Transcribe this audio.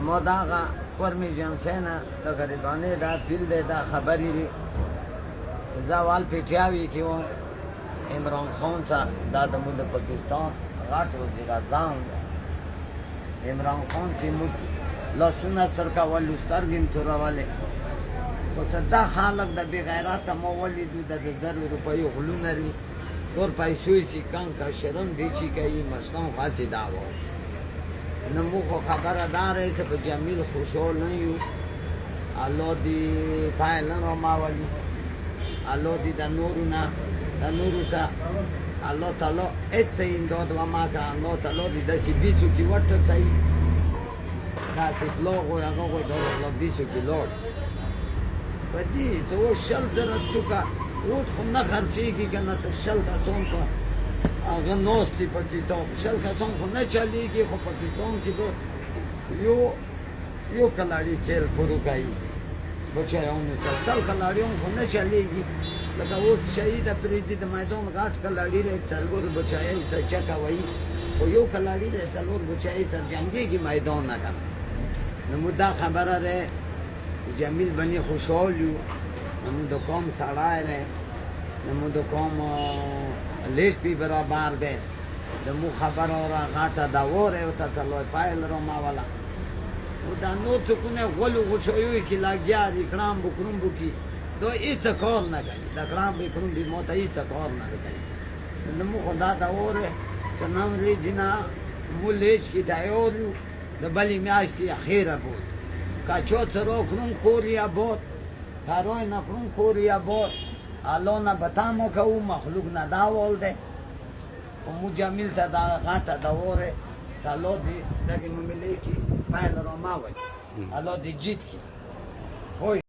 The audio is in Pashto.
ما دغه فرمې جنسۍ نه د غریبانې دا فیل دی دا خبرې دي چې زه اول پیټیاوي کې وم عمران خان څخه دا زموږ د پاکستان غټ وزیر اعظم عمران خان چې موږ لاسونه څرکول سترګې مې تورولې خو چې دا خلک د بې غیرته ما ولیدو د 1000 روپیو غلونه لري تور پیسو یې چې کنکه شرم دی چې کوي مشران خاصې دا وایي نو موږ خو خبره دا رہی چې په جمیل خوشحال نه یو الله دې پایله راومولي الله دې د نورو نه د نورو سره الله تعالی هېڅ امداد وما که الله تعالی دې داسې بیڅو کې وټڅوي داسې پلاغ وي هغه وي د الله بیڅو کې لاړ په دې چې اوس 100 زره توکه اوس خو نه خرڅېږي که نه ته 100 کسان په هغه ناست دي په کتاب 100 کسان خو نه چلېږي خو پاکستان کې به یو کلاړي کیل پرو کوي بچیانو سره 100 کلاړیان خو نه چلېږي لکه اوس شهیده پرېږدي د میدان غټ کلاړي دی 4 بچیان سره چکه وایي خو یو کلاړي دی 4 بچیان سره جنګېږي میدان نه کنه نو موږ دا خبره دی جمیل بني خوشحال یو نو د قوم سړی دی نو د قوم لیش بھی برابر دے دمو خبر اور غاٹا دا وہ رہے ہوتا تھا لوئی پائل روما والا وہ دا نو چکنے غلو غشویوی کی لاگیار اکرام بکرم بکی دو ایسا کار نہ گئی دا اکرام بکرم بھی موتا ایسا کار نہ گئی دمو خدا دا وہ رہے سنم ری جنا مو لیش کی تایوریو دا بلی میاشتی اخیر بود کچو سرو کرم کوریا بود کاروی نکرم کوریا بود الله نه بتامو کوو مخلوق نه دا ول دی خو مو جمیل ته دا غاټه دا وره چې الله دې دغه مملې کې پایله راما وایي الله دې جیت کړي